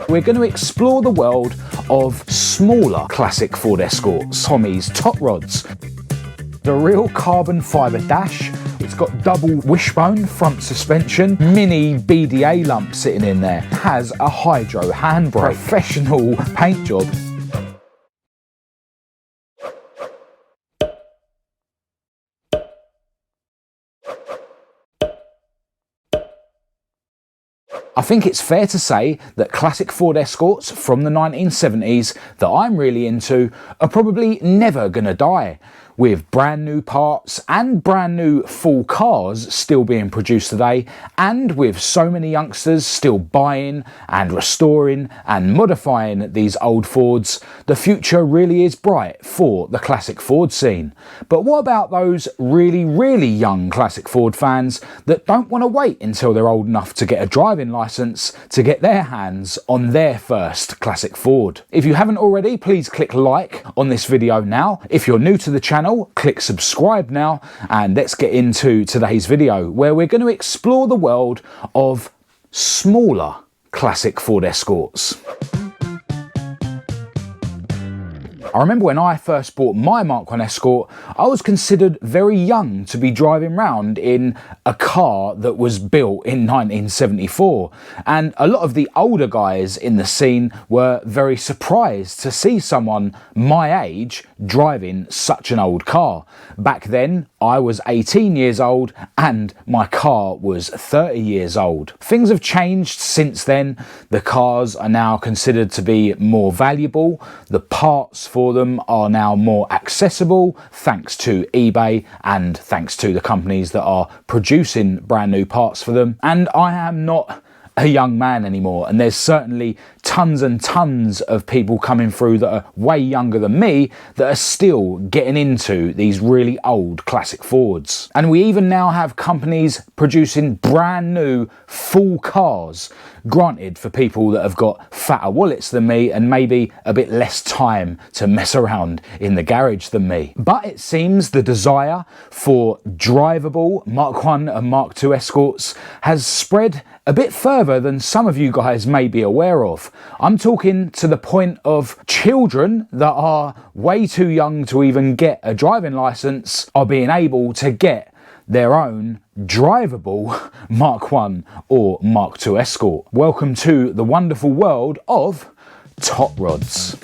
we're going to explore the world of smaller classic Ford Escorts, Tommy's TotRods. The real carbon fibre dash. It's got double wishbone front suspension, mini BDA lump sitting in there, has a hydro handbrake, professional paint job. I think it's fair to say that classic Ford Escorts from the 1970s that I'm really into are probably never gonna die, with brand new parts and brand new full cars still being produced today, and with so many youngsters still buying and restoring and modifying these old Fords, the future really is bright for the classic Ford scene. But what about those really young classic Ford fans that don't want to wait until they're old enough to get a driving licence to get their hands on their first classic Ford? If you haven't already, please click like on this video now. If you're new to the channel, click subscribe now, and let's get into today's video where we're going to explore the world of smaller classic Ford Escorts. I remember when I first bought my Mk1 Escort, I was considered very young to be driving around in a car that was built in 1974, and a lot of the older guys in the scene were very surprised to see someone my age driving such an old car. Back then, I was 18 years old and my car was 30 years old. Things have changed since then. The cars are now considered to be more valuable. The parts for them are now more accessible thanks to eBay and thanks to the companies that are producing brand new parts for them. And I am not a young man anymore, and there's certainly tons and tons of people coming through that are way younger than me that are still getting into these really old classic Fords. And we even now have companies producing brand new full cars, granted for people that have got fatter wallets than me and maybe a bit less time to mess around in the garage than me. But it seems the desire for drivable Mk1 and Mk2 Escorts has spread a bit further than some of you guys may be aware of. I'm talking to the point of children that are way too young to even get a driving licence are being able to get their own drivable Mk1 or Mk2 Escort. Welcome to the wonderful world of TotRods.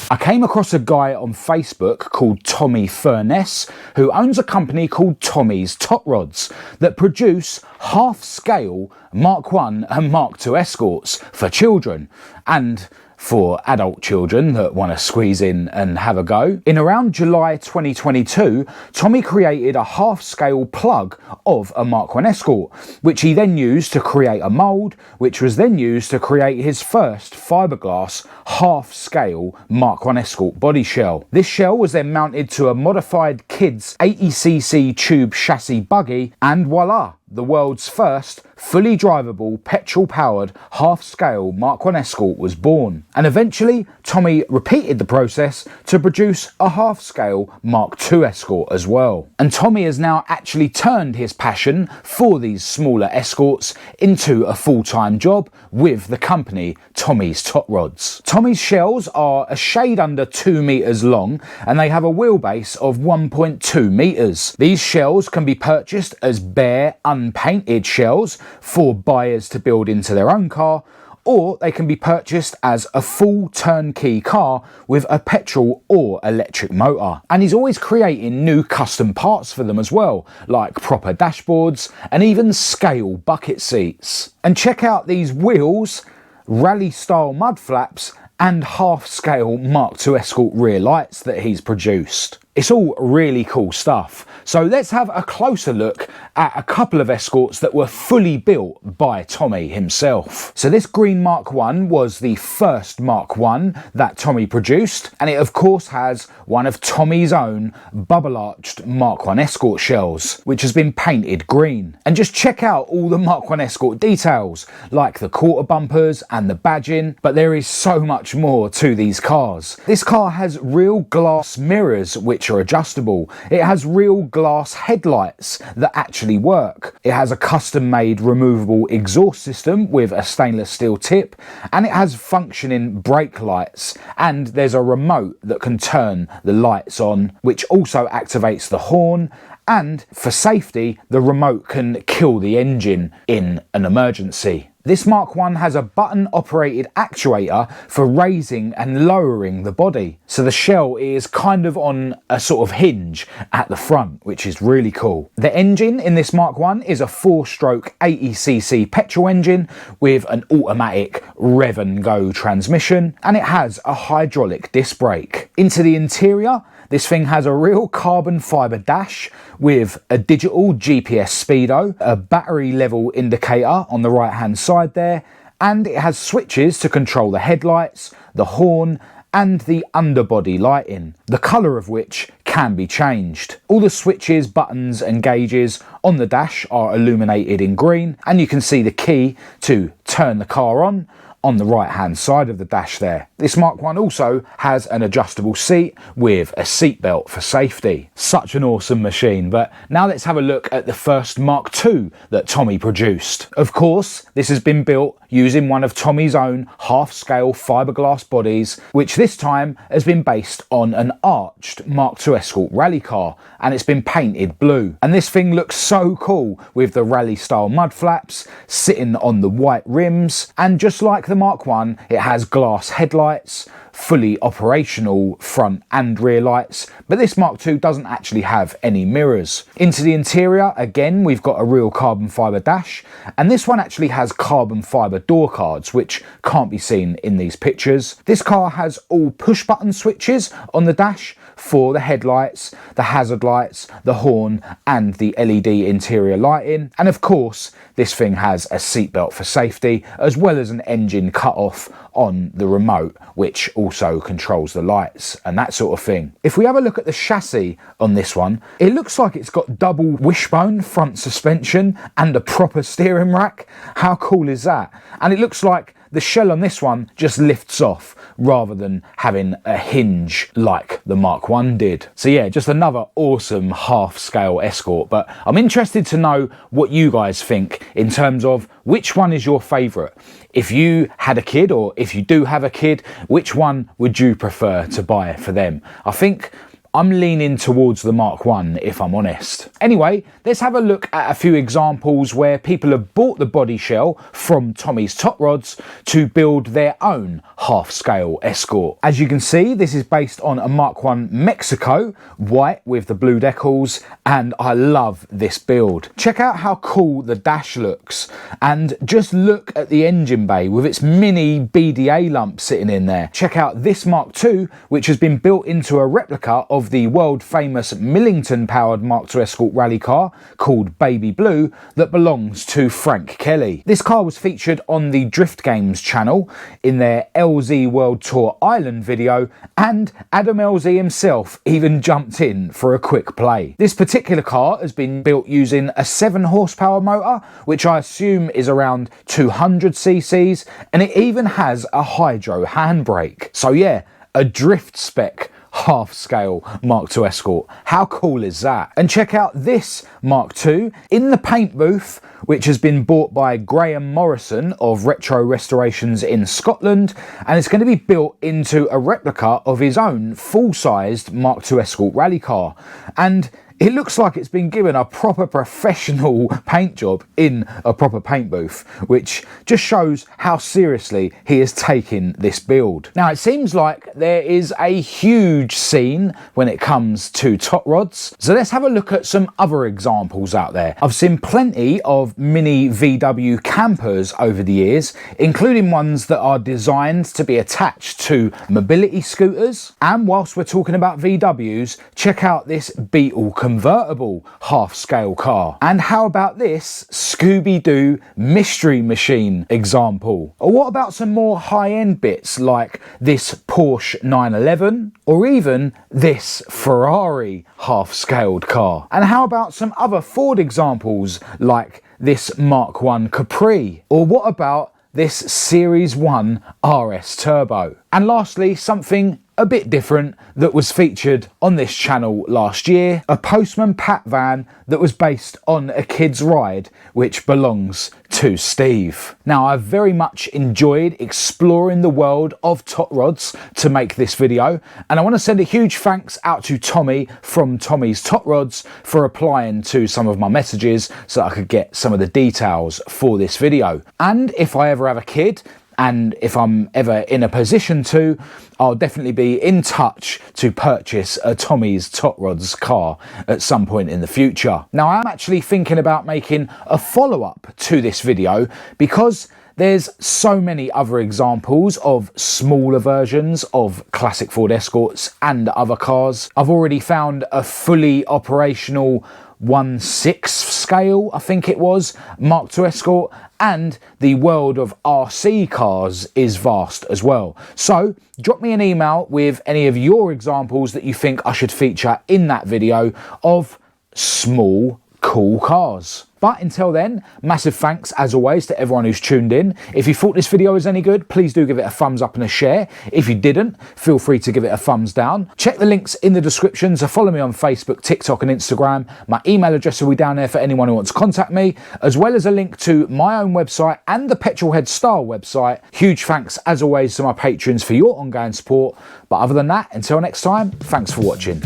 I came across a guy on Facebook called Tommy Furness who owns a company called Tommy's TotRods that produce half-scale Mk1 and Mk2 Escorts for children and for adult children that want to squeeze in and have a go. In around July 2022, Tommy created a half-scale plug of a Mk1 Escort, which he then used to create a mould, which was then used to create his first fiberglass half-scale Mk1 Escort body shell. This shell was then mounted to a modified kids 80cc tube chassis buggy, and voila! The world's first fully drivable petrol-powered half-scale Mk1 Escort was born. And eventually, Tommy repeated the process to produce a half-scale Mk2 Escort as well. And Tommy has now actually turned his passion for these smaller Escorts into a full-time job with the company Tommy's TotRods. Tommy's shells are a shade under 2 meters long and they have a wheelbase of 1.2 meters. These shells can be purchased as bare, unpainted shells for buyers to build into their own car, or they can be purchased as a full turnkey car with a petrol or electric motor. And he's always creating new custom parts for them as well, like proper dashboards and even scale bucket seats. And check out these wheels, rally style mud flaps and half-scale Mk2 Escort rear lights that he's produced. It's all really cool stuff. So let's have a closer look at a couple of Escorts that were fully built by Tommy himself. So this green Mk1 was the first Mk1 that Tommy produced, and it of course has one of Tommy's own bubble-arched Mk1 Escort shells, which has been painted green. And just check out all the Mk1 Escort details, like the quarter bumpers and the badging, but there is so much more to these cars. This car has real glass mirrors which which are adjustable. It has real glass headlights that actually work. It has a custom-made removable exhaust system with a stainless steel tip, and it has functioning brake lights, and there's a remote that can turn the lights on, which also activates the horn, and for safety, the remote can kill the engine in an emergency. This Mk1 has a button-operated actuator for raising and lowering the body. So the shell is kind of on a sort of hinge at the front, which is really cool. The engine in this Mk1 is a 4-stroke 80cc petrol engine with an automatic rev and go transmission, and it has a hydraulic disc brake. Into the interior, this thing has a real carbon fibre dash with a digital GPS speedo, a battery level indicator on the right hand side there, and it has switches to control the headlights, the horn, and the underbody lighting, the colour of which can be changed. All the switches, buttons and gauges on the dash are illuminated in green, and you can see the key to turn the car on the right hand side of the dash there. This Mk1 also has an adjustable seat with a seat belt for safety. Such an awesome machine. But now let's have a look at the first Mk2 that Tommy produced. Of course, this has been built using one of Tommy's own half-scale fiberglass bodies, which this time has been based on an arched Mk2 Escort rally car, and it's been painted blue. And this thing looks so cool with the rally style mud flaps sitting on the white rims, and just like the Mk1, it has glass headlights, fully operational front and rear lights, but this Mk2 doesn't actually have any mirrors. Into the interior, again, we've got a real carbon fibre dash, and this one actually has carbon fibre door cards, which can't be seen in these pictures. This car has all push button switches on the dash for the headlights, the hazard lights, the horn, and the LED interior lighting. And of course, this thing has a seatbelt for safety, as well as an engine cut-off on the remote, which also controls the lights and that sort of thing. If we have a look at the chassis on this one, it looks like it's got double wishbone front suspension and a proper steering rack. How cool is that? And it looks like the shell on this one just lifts off rather than having a hinge like the Mk1 did. So yeah, just another awesome half-scale Escort. But I'm interested to know what you guys think in terms of which one is your favourite. If you had a kid, or if you do have a kid, which one would you prefer to buy for them? I think I'm leaning towards the Mk1, if I'm honest. Anyway, let's have a look at a few examples where people have bought the body shell from Tommy's TotRods to build their own half-scale Escort. As you can see, this is based on a Mk1 Mexico, white with the blue decals, and I love this build. Check out how cool the dash looks, and just look at the engine bay with its mini BDA lump sitting in there. Check out this Mk2, which has been built into a replica of the world famous Millington powered Mk2 Escort rally car called Baby Blue that belongs to Frank Kelly. This car was featured on the Drift Games channel in their LZ World Tour Island video, and Adam LZ himself even jumped in for a quick play. This particular car has been built using a 7 horsepower motor, which I assume is around 200 cc's, and it even has a hydro handbrake. So yeah, a drift spec half-scale Mk2 Escort. How cool is that? And check out this Mk2 in the paint booth, which has been bought by Graham Morrison of Retro Restorations in Scotland, and it's going to be built into a replica of his own full-sized Mk2 Escort rally car. And it looks like it's been given a proper professional paint job in a proper paint booth, which just shows how seriously he is taking this build. Now, it seems like there is a huge scene when it comes to TotRods, so let's have a look at some other examples out there. I've seen plenty of mini VW campers over the years, including ones that are designed to be attached to mobility scooters. And whilst we're talking about VWs, check out this Beetle convertible half-scale car. And how about this Scooby-Doo mystery machine example? Or what about some more high-end bits like this Porsche 911, or even this Ferrari half-scaled car? And how about some other Ford examples like this Mk1 Capri? Or what about this Series 1 RS Turbo? And lastly, something a bit different that was featured on this channel last year, a Postman Pat van that was based on a kid's ride which belongs to Steve. Now, I've very much enjoyed exploring the world of TotRods to make this video, and I want to send a huge thanks out to Tommy from Tommy's TotRods for replying to some of my messages so that I could get some of the details for this video. And if I ever have a kid, and if I'm ever in a position to, I'll definitely be in touch to purchase a Tommy's TotRods car at some point in the future. Now, I'm actually thinking about making a follow-up to this video because there's so many other examples of smaller versions of classic Ford Escorts and other cars. I've already found a fully operational 1/6 scale, I think it was, Mk2 Escort, and the world of RC cars is vast as well. So drop me an email with any of your examples that you think I should feature in that video of small, cool cars. But until then, massive thanks as always to everyone who's tuned in. If you thought this video was any good, please do give it a thumbs up and a share. If you didn't, feel free to give it a thumbs down. Check the links in the description to follow me on Facebook, TikTok and Instagram. My email address will be down there for anyone who wants to contact me, as well as a link to my own website and the Petrolhead Style website. Huge thanks as always to my patrons for your ongoing support. But other than that, until next time, thanks for watching.